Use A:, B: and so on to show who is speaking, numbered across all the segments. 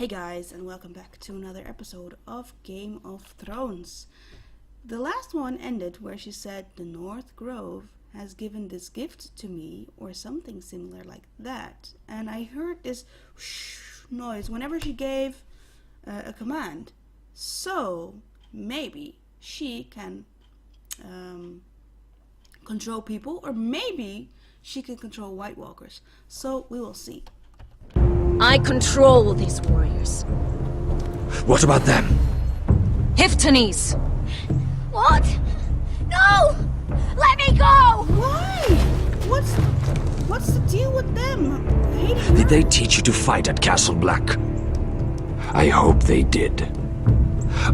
A: Hey guys, and welcome back to another episode of Game of Thrones. The last one ended where she said the North Grove has given this gift to me, or something similar like that. And I heard this noise whenever she gave a command. So maybe she can control people, or maybe she can control White Walkers. So we will see.
B: I control these warriors.
C: What about them?
B: Hiftones!
D: What? No! Let me go!
A: Why? What's the deal with them?
C: Did they teach you to fight at Castle Black? I hope they did.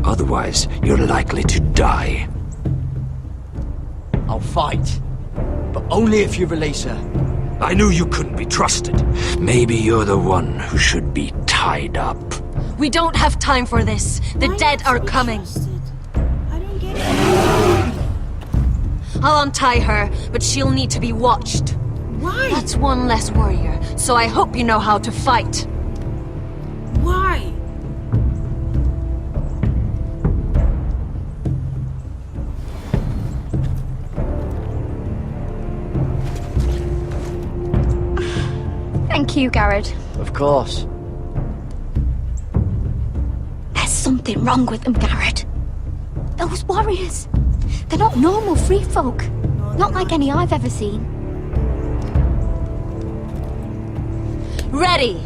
C: Otherwise, you're likely to die.
E: I'll fight, but only if you release her.
C: I knew you couldn't be trusted. Maybe you're the one who should be tied up.
B: We don't have time for this. The dead are coming.
A: I don't get it.
B: I'll untie her, but she'll need to be watched.
A: Why?
B: That's one less warrior, so I hope you know how to fight.
A: Why?
D: Thank you, Garrett.
E: Of course.
D: There's something wrong with them, Garrett. Those warriors. They're not normal free folk. Not like any I've ever seen.
B: Ready!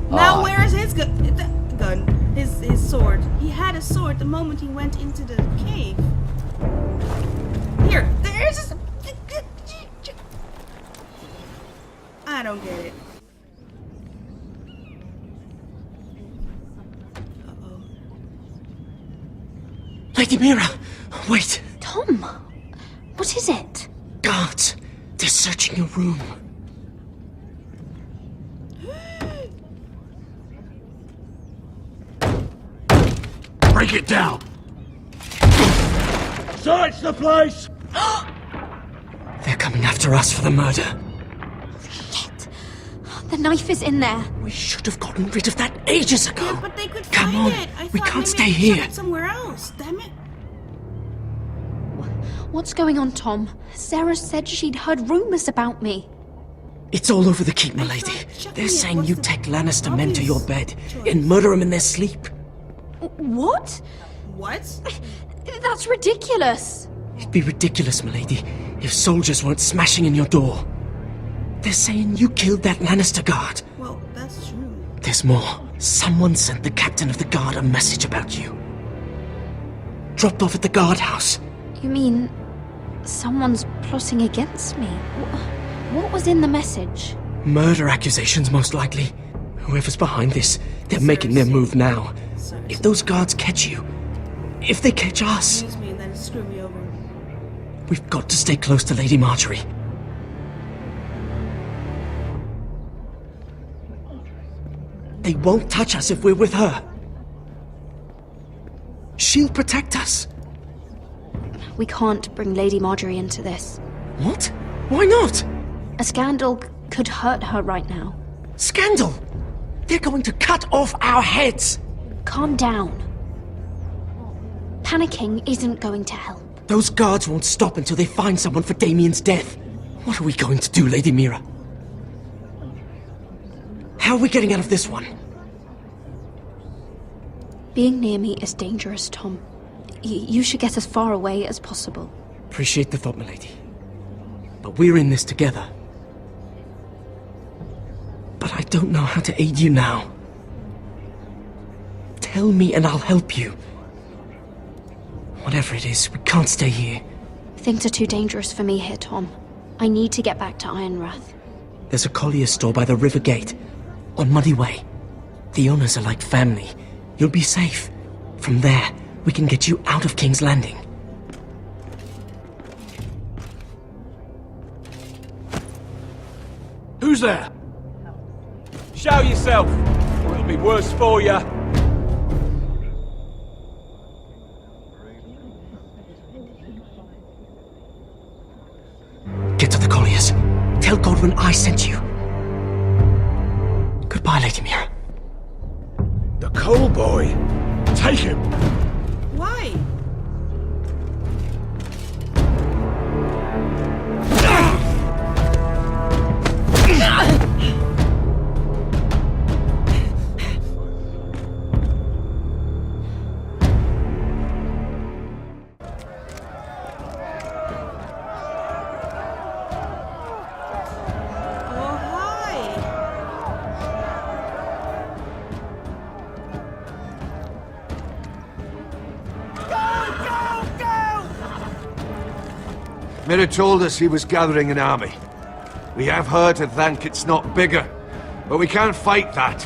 A: Now where is his gun? His sword. He had a sword the moment he went into the cave. Here, there's his... I don't get it. Uh-oh.
F: Lady Mira, wait.
D: Tom, what is it?
F: Guards, they're searching your room.
C: Break it down!
F: Search the place! They're coming after us for the murder.
D: Shit. The knife is in there.
F: We should have gotten rid of that ages ago.
A: Yeah, but they could
F: Come
A: find
F: on,
A: it. I
F: we
A: thought
F: can't
A: maybe
F: stay
A: they
F: here.
A: shot it somewhere else. Damn it.
D: What's going on, Tom? Sarah said she'd heard rumors about me.
F: It's all over the keep, milady.
A: thought checking
F: They're
A: it
F: saying
A: was
F: you
A: the
F: take Lannister men to your
A: obvious
F: bed
A: choice.
F: and murder them in their sleep.
D: What?
A: What?
D: That's ridiculous.
F: It'd be ridiculous, milady, if soldiers weren't smashing in your door. They're saying you killed that Lannister guard.
A: Well, that's true.
F: There's more. Someone sent the captain of the guard a message about you. Dropped off at the guardhouse.
D: You mean someone's plotting against me? What was in the message?
F: Murder accusations, most likely. Whoever's behind this, they're making their move now. If those guards catch you, if they catch us,
A: Use me and then screw me over.
F: we've got to stay close to Lady Marjorie. They won't touch us if we're with her. She'll protect us.
D: We can't bring Lady Marjorie into this.
F: What? Why not?
D: A scandal could hurt her right now.
F: Scandal! They're going to cut off our heads!
D: Calm down. Panicking isn't going to help.
F: Those guards won't stop until they find someone for Damien's death. What are we going to do, Lady Mira? How are we getting out of this one?
D: Being near me is dangerous, Tom. You should get as far away as possible.
F: Appreciate the thought, milady. But we're in this together. But I don't know how to aid you now. Tell me and I'll help you. Whatever it is, we can't stay here.
D: Things are too dangerous for me here, Tom. I need to get back to Ironrath.
F: There's a collier's store by the river gate, on Muddy Way. The owners are like family. You'll be safe. From there, we can get you out of King's Landing.
G: Who's there? Show yourself, or it'll be worse for you.
F: Get to the colliers. Tell Godwin I sent you. Goodbye, Lady Mira.
C: Cole boy. Take him.
A: Why? Oh, hi.
C: Mira told us he was gathering an army. We have heard to thank it's not bigger, but we can't fight that.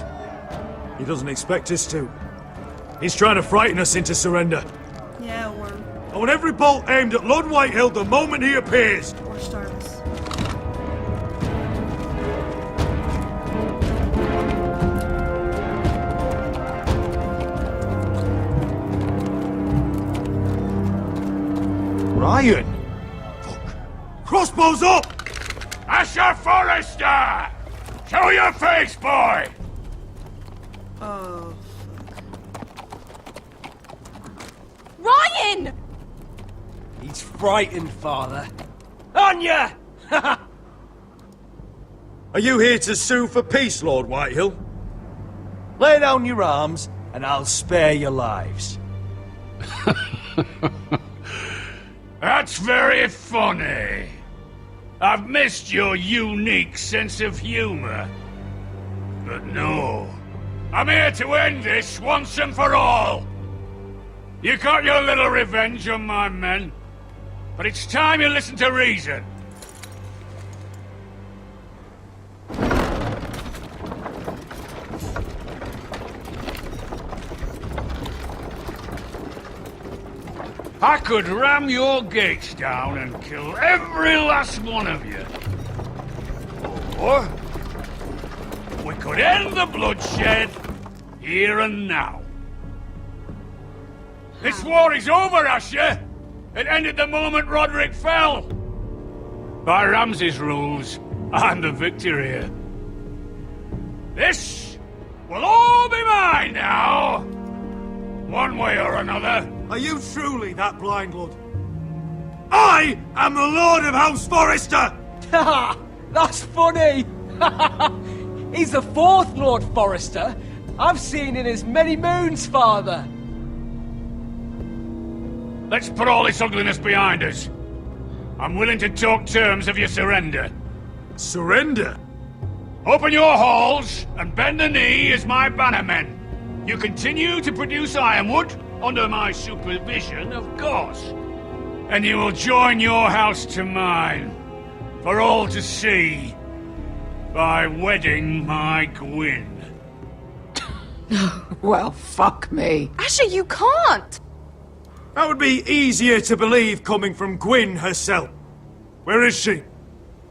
H: He doesn't expect us to. He's trying to frighten us into surrender.
A: Yeah,
H: I want every bolt aimed at Lord Whitehill the moment he appears.
A: or Starvis.
C: Ryan!
H: Crossbows up!
G: Asher Forrester! Show your face, boy!
A: Oh,
B: Ryan!
E: He's frightened, Father. On ya!
H: Are you here to sue for peace, Lord Whitehill?
E: Lay down your arms, and I'll spare your lives.
G: That's very funny. I've missed your unique sense of humor. But no. I'm here to end this once and for all. You got your little revenge on my men, but it's time you listen to reason. I could ram your gates down and kill every last one of you. Or we could end the bloodshed here and now. This war is over, Asher. It ended the moment Roderick fell. By Ramsay's rules, I'm the victor here. This will all be mine now. One way or another.
H: Are you truly that blind, Lord? I am the Lord of House Forrester!
E: Ha! That's funny! He's the fourth Lord Forrester I've seen in as many moons, Father.
G: Let's put all this ugliness behind us. I'm willing to talk terms of your surrender.
H: Surrender?
G: Open your halls and bend the knee as my bannermen. You continue to produce ironwood, under my supervision, of course. And you will join your house to mine, for all to see, by wedding my Gwyn.
I: Well, fuck me.
B: Asher, you can't!
H: That would be easier to believe coming from Gwyn herself. Where is she?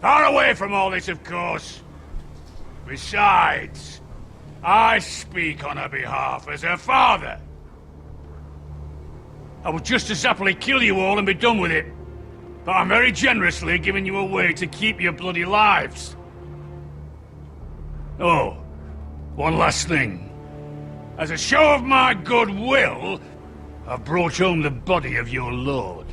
G: Far away from all this, of course. Besides, I speak on her behalf as her father. I would just as happily kill you all and be done with it. But I'm very generously giving you a way to keep your bloody lives. Oh, one last thing. As a show of my goodwill, I've brought home the body of your lord.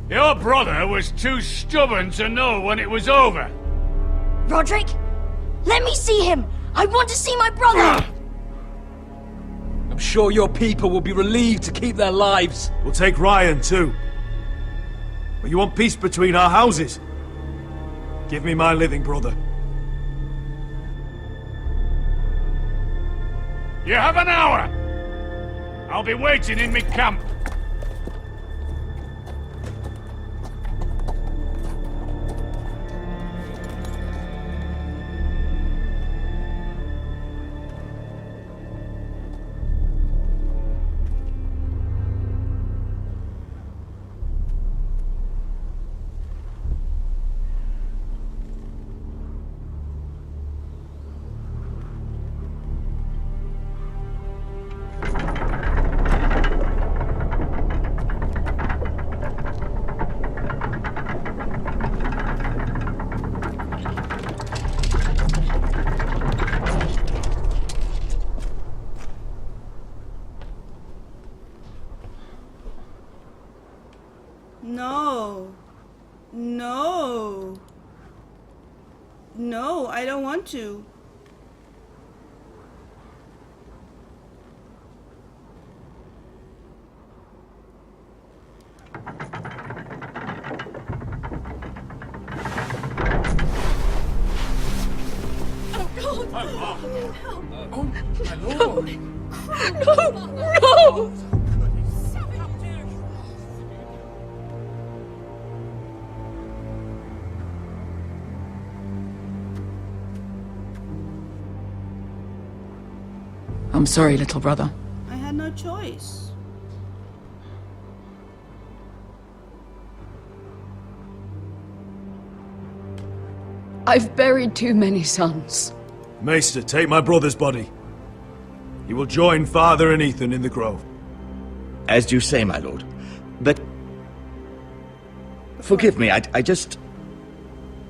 G: Your brother was too stubborn to know when it was over.
D: Roderick, let me see him. I want to see my brother.
E: I'm sure your people will be relieved to keep their lives.
H: We'll take Ryan, too. But you want peace between our houses? Give me my living brother.
G: You have an hour. I'll be waiting in my camp.
A: No, I don't want to.
B: No!
I: I'm sorry, little brother.
A: I had no choice.
I: I've buried too many sons.
H: Maester, take my brother's body. He will join Father and Ethan in the grove.
J: As you say, my lord. But... forgive me, I just...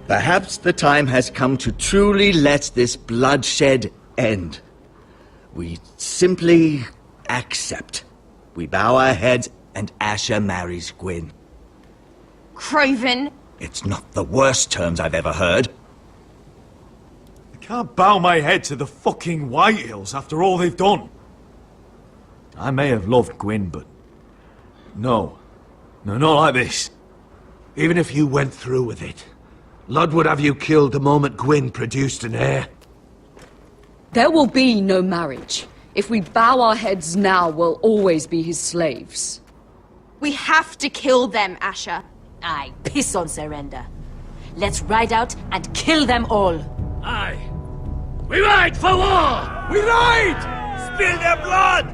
J: Perhaps the time has come to truly let this bloodshed end. We simply accept. We bow our heads and Asher marries Gwyn.
B: Craven!
J: It's not the worst terms I've ever heard.
H: I can't bow my head to the fucking Whitehills after all they've done. I may have loved Gwyn, but... No. No, not like this.
K: Even if you went through with it, Lud would have you killed the moment Gwyn produced an heir.
I: There will be no marriage. If we bow our heads now, we'll always be his slaves.
B: We have to kill them, Asher.
L: Aye, piss on surrender. Let's ride out and kill them all.
G: Aye. We ride for war!
H: We ride!
G: Spill their blood!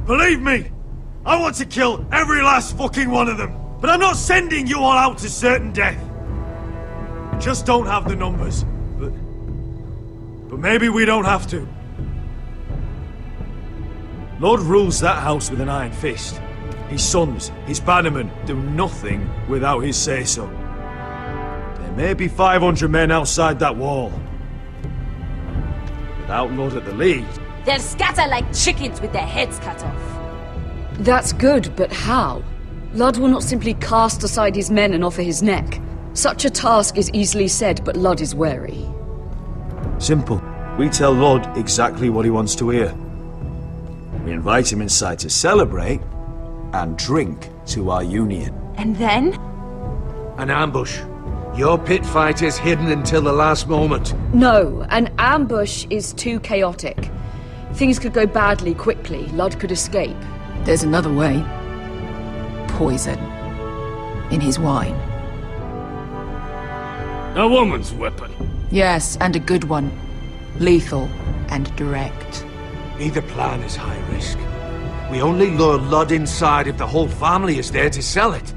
H: Believe me, I want to kill every last fucking one of them. But I'm not sending you all out to certain death. Just don't have the numbers. But maybe we don't have to. Lord rules that house with an iron fist. His sons, his bannermen, do nothing without his say-so. There may be 500 men outside that wall. Without Lord at the lead...
L: They'll scatter like chickens with their heads cut off.
I: That's good, but how? Lud will not simply cast aside his men and offer his neck. Such a task is easily said, but Lud is wary.
H: Simple. We tell Lord exactly what he wants to hear. We invite him inside to celebrate and drink to our union.
B: And then?
K: An ambush. Your pit fight is hidden until the last moment.
I: No, an ambush is too chaotic. Things could go badly quickly. Lud could escape.
M: There's another way. Poison. In his wine.
G: A woman's weapon.
M: Yes, and a good one. Lethal and direct.
K: Either plan is high risk. We only lure Lud inside if the whole family is there to sell it.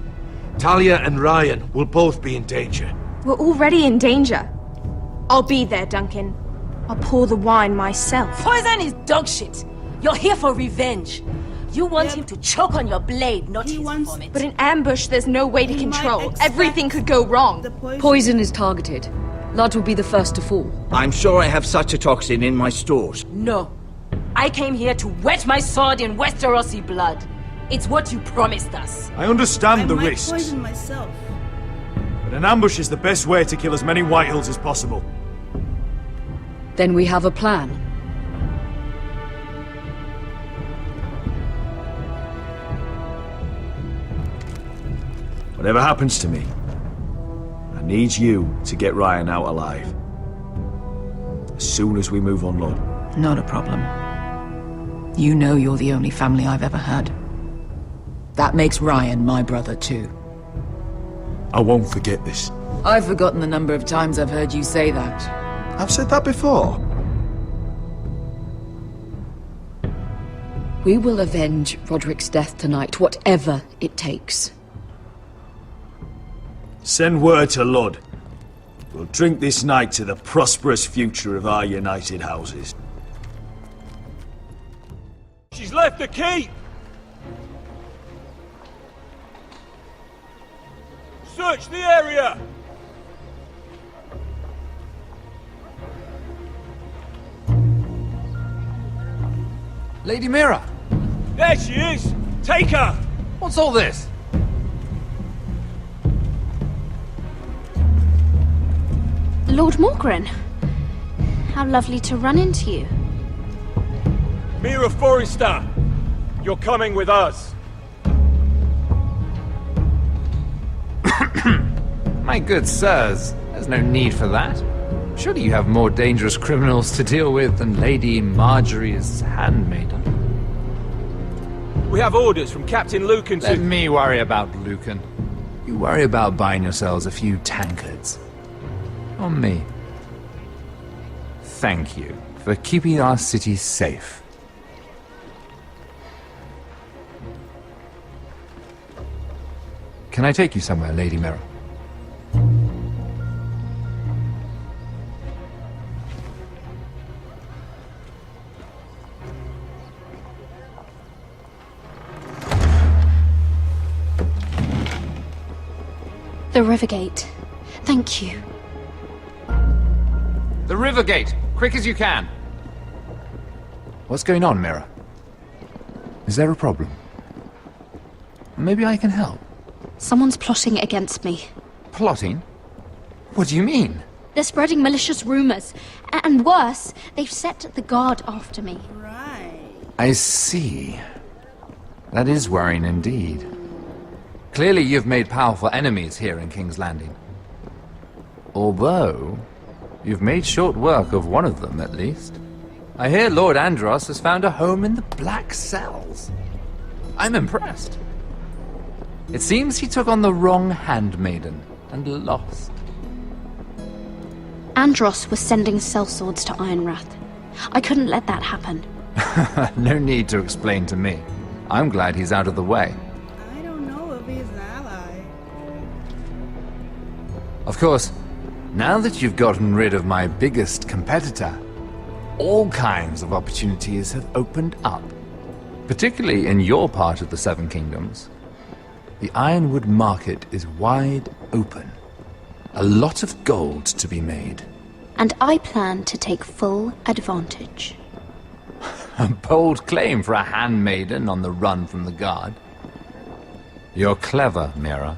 K: Talia and Ryan will both be in danger.
B: We're already in danger. I'll be there, Duncan. I'll pour the wine myself.
L: Poison is dog shit. You're here for revenge. You want him to choke on your blade, not his vomit.
B: But in ambush, there's no way to control. Everything could go wrong.
I: Poison is targeted. Lud will be the first to fall.
J: I'm sure I have such a toxin in my stores.
L: No. I came here to wet my sword in Westerosi blood. It's what you promised us.
H: I understand the
A: I might
H: risks.
A: poison myself.
H: But an ambush is the best way to kill as many Whitehills as possible.
I: Then we have a plan.
H: Whatever happens to me, I need you to get Ryan out alive. As soon as we move on, Lord.
M: Not a problem. You know you're the only family I've ever had. That makes Ryan my brother too.
H: I won't forget this.
M: I've forgotten the number of times I've heard you say that.
H: I've said that before.
I: We will avenge Roderick's death tonight, whatever it takes.
H: Send word to Lud. We'll drink this night to the prosperous future of our united houses.
G: She's left the keep! Search the area!
K: Lady Mira!
G: There she is! Take her!
K: What's all this?
D: Lord Morgren. How lovely to run into you.
N: Mira Forrester, you're coming with us.
O: My good sirs, there's no need for that. Surely you have more dangerous criminals to deal with than Lady Marjorie's handmaiden.
N: We have orders from Captain Lucan to...
O: Let me worry about Lucan. You worry about buying yourselves a few tankards. On me. Thank you for keeping our city safe. Can I take you somewhere, Lady Mira?
D: The Rivergate. Thank you.
O: The Rivergate! Quick as you can! What's going on, Mira? Is there a problem? Maybe I can help.
D: Someone's plotting against me.
O: Plotting? What do you mean?
D: They're spreading malicious rumors. And worse, they've set the guard after me.
O: I see. That is worrying indeed. Clearly you've made powerful enemies here in King's Landing. Although, you've made short work of one of them, at least. I hear Lord Andros has found a home in the Black Cells. I'm impressed. It seems he took on the wrong handmaiden and lost.
D: Andros was sending sellswords to Ironrath. I couldn't let that happen.
O: No need to explain to me. I'm glad he's out of the way.
A: I don't know if he's an ally.
O: Of course, now that you've gotten rid of my biggest competitor, all kinds of opportunities have opened up. Particularly in your part of the Seven Kingdoms. The Ironwood market is wide open. A lot of gold to be made.
D: And I plan to take full advantage.
O: A bold claim for a handmaiden on the run from the guard. You're clever, Mira.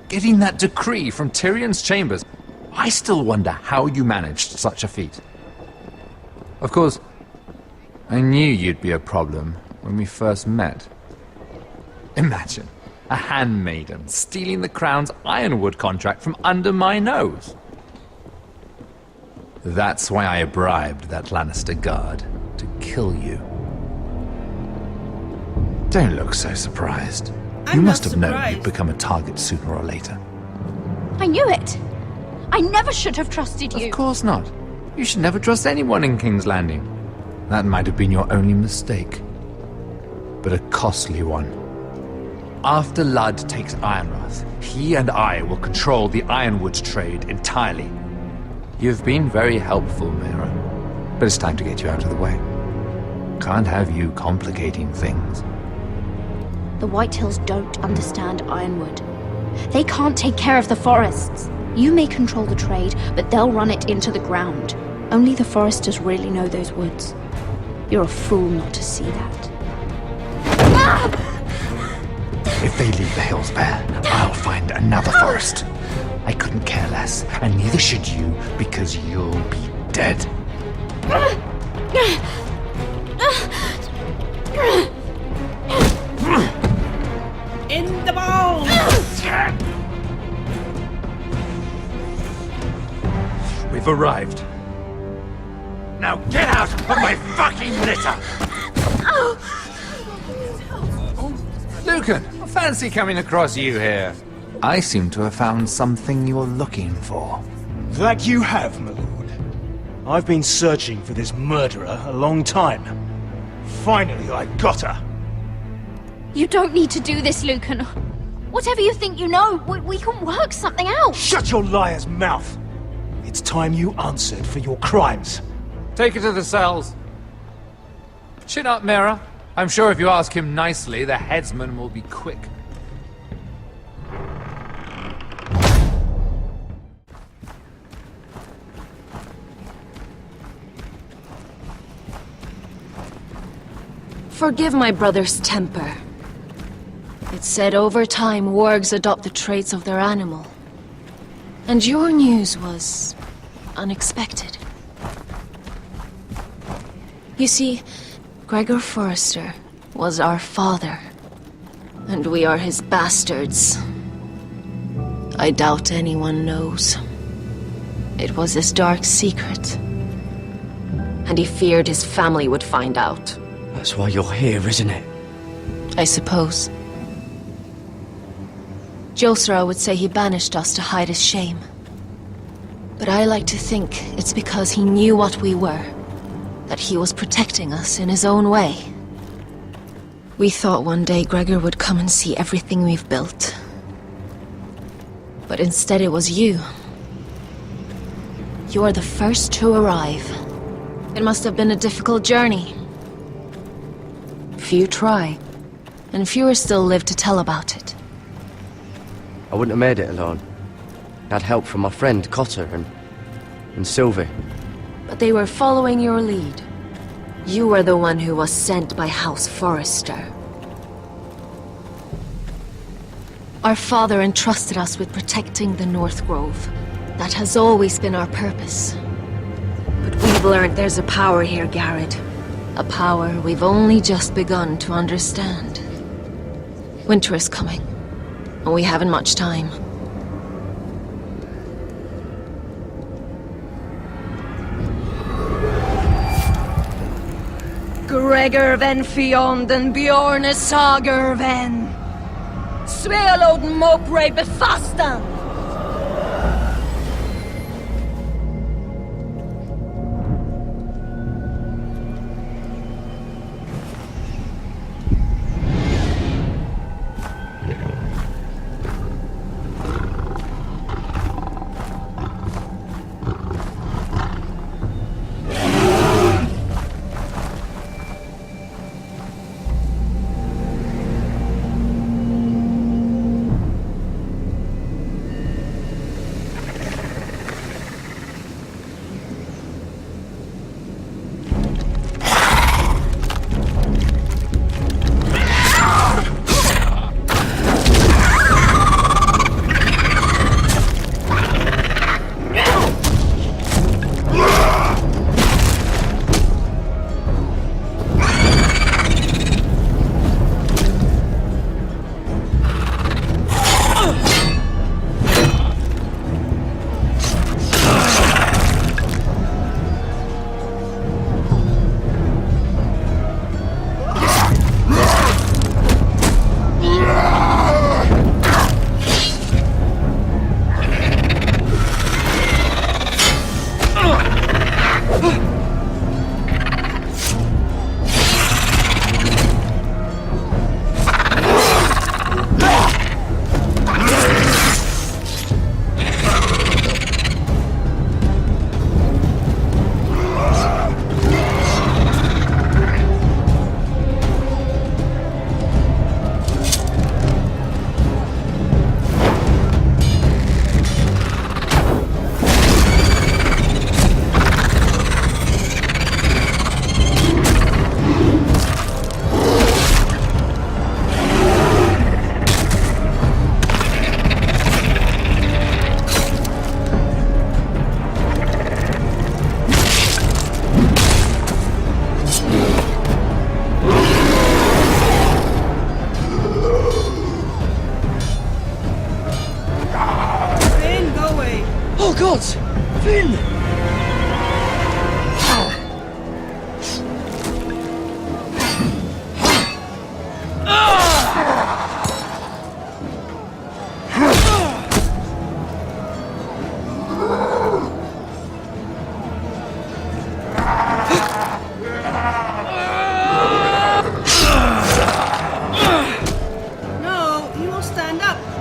O: Getting that decree from Tyrion's chambers, I still wonder how you managed such a feat. Of course, I knew you'd be a problem when we first met. Imagine a handmaiden stealing the Crown's Ironwood contract from under my nose. That's why I bribed that Lannister guard to kill you. Don't look so surprised. You must have known you'd become a target sooner or later.
D: I knew it! I never should have trusted you!
O: Of course not. You should never trust anyone in King's Landing. That might have been your only mistake. But a costly one. After Ludd takes Ironrath, he and I will control the Ironwood trade entirely. You've been very helpful, Mira. But it's time to get you out of the way. Can't have you complicating things.
D: The Whitehills don't understand Ironwood. They can't take care of the forests. You may control the trade, but they'll run it into the ground. Only the foresters really know those woods. You're a fool not to see that.
O: If they leave the hills bare, I'll find another forest. I couldn't care less, and neither should you, because you'll be dead.
A: In the balls!
K: We've arrived. Now get out of my fucking litter!
O: Lucan, I fancy coming across you here. I seem to have found something you're looking for.
H: That you have, my lord. I've been searching for this murderer a long time. Finally, I got her.
D: You don't need to do this, Lucan. Whatever you think you know, we can work something out.
H: Shut your liar's mouth! It's time you answered for your crimes.
O: Take her to the cells. Chin up, Mira. I'm sure if you ask him nicely, the headsman will be quick.
L: Forgive my brother's temper. It's said over time wargs adopt the traits of their animal. And your news was unexpected. You see, Gregor Forrester was our father, and we are his bastards. I doubt anyone knows. It was his dark secret, and he feared his family would find out.
F: That's why you're here, isn't it?
L: I suppose. Josra would say he banished us to hide his shame. But I like to think it's because he knew what we were, that he was protecting us in his own way. We thought one day Gregor would come and see everything we've built. But instead it was you. You're the first to arrive. It must have been a difficult journey. Few try, and fewer still live to tell about it.
P: I wouldn't have made it alone. I had help from my friend Cotter and Sylvie.
L: But they were following your lead. You were the one who was sent by House Forrester. Our father entrusted us with protecting the North Grove. That has always been our purpose. But we've learned there's a power here, Garrett. A power we've only just begun to understand. Winter is coming, and we haven't much time.
B: Gregor ven Fionden Bjorne Sager ven. Svealoden Mopre befastan.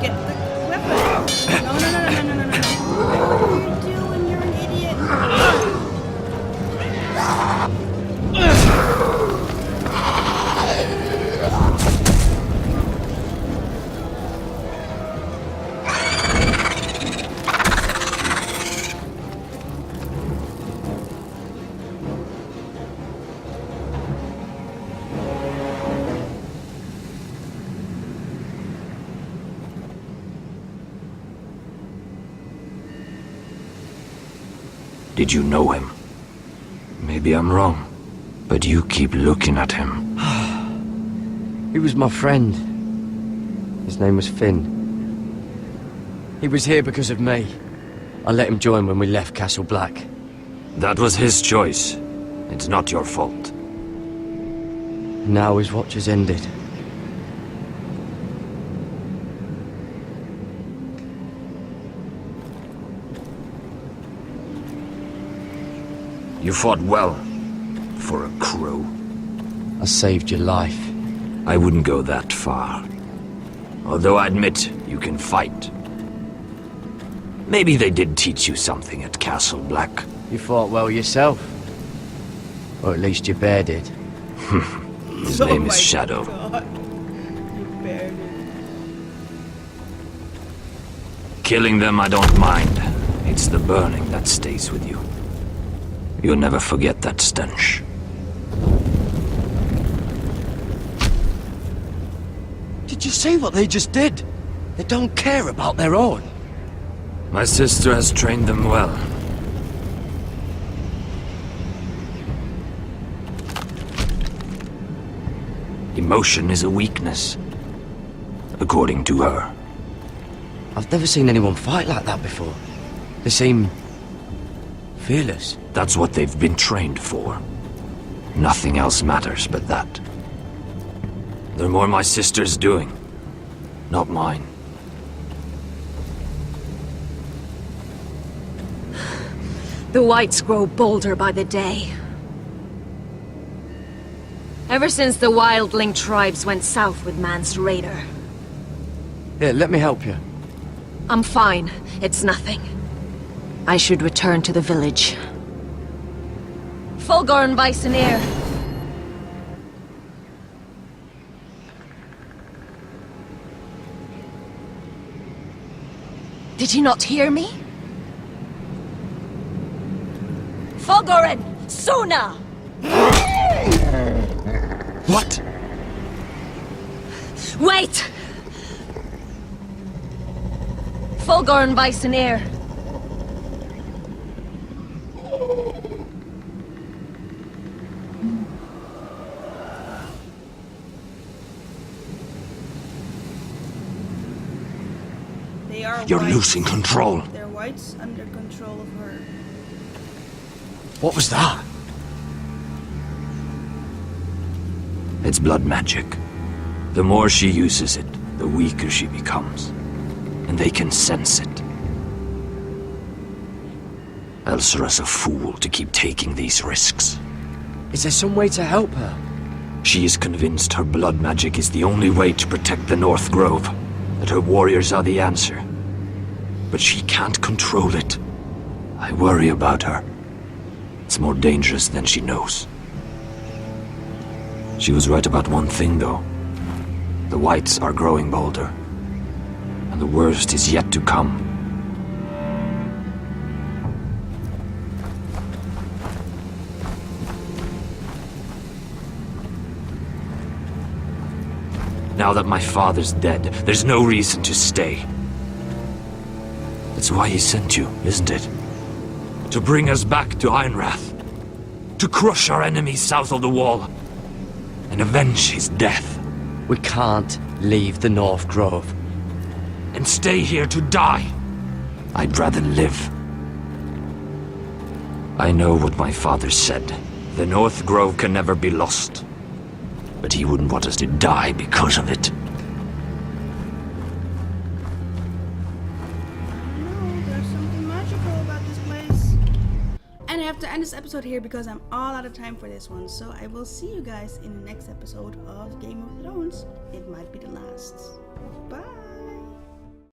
A: Get the weapon. No. What are you doing? You're an idiot.
C: Did you know him? Maybe I'm wrong, but you keep looking at him.
P: He was my friend. His name was Finn. He was here because of me. I let him join when we left Castle Black.
C: That was his choice. It's not your fault.
P: Now his watch has ended.
C: You fought well, for a crow.
P: I saved your life.
C: I wouldn't go that far. Although I admit, you can fight. Maybe they did teach you something at Castle Black.
P: You fought well yourself. Or at least your bear did.
C: His name is Shadow. Killing them I don't mind. It's the burning that stays with you. You'll never forget that stench.
P: Did you see what they just did? They don't care about their own.
C: My sister has trained them well. Emotion is a weakness, according to her.
P: I've never seen anyone fight like that before. They seem fearless.
C: That's what they've been trained for. Nothing else matters but that. They're more my sister's doing, not mine.
L: The Whites grow bolder by the day. Ever since the wildling tribes went south with Man's raider.
P: Here, let me help you.
L: I'm fine. It's nothing. I should return to the village. Fulgorn Bisoneer. Did you not hear me? Fulgorn! Suna!
C: What?
L: Wait! Fulgorn Bisoneer.
A: They are
C: You're
A: whites.
C: losing control.
A: They're whites under control of her.
P: What was that?
C: It's blood magic. The more she uses it, the weaker she becomes. And they can sense it. Elsera's a fool to keep taking these risks.
P: Is there some way to help her?
C: She is convinced her blood magic is the only way to protect the North Grove, that her warriors are the answer. But she can't control it. I worry about her. It's more dangerous than she knows. She was right about one thing, though. The Whites are growing bolder. And the worst is yet to come. Now that my father's dead, there's no reason to stay. That's why he sent you, isn't it? To bring us back to Ironrath. To crush our enemies south of the Wall. And avenge his death.
P: We can't leave the North Grove.
C: And stay here to die. I'd rather live. I know what my father said. The North Grove can never be lost. But he wouldn't want us to die because of it.
A: There's something magical about this place. And I have to end this episode here because I'm all out of time for this one. So I will see you guys in the next episode of Game of Thrones. It might be the last. Bye.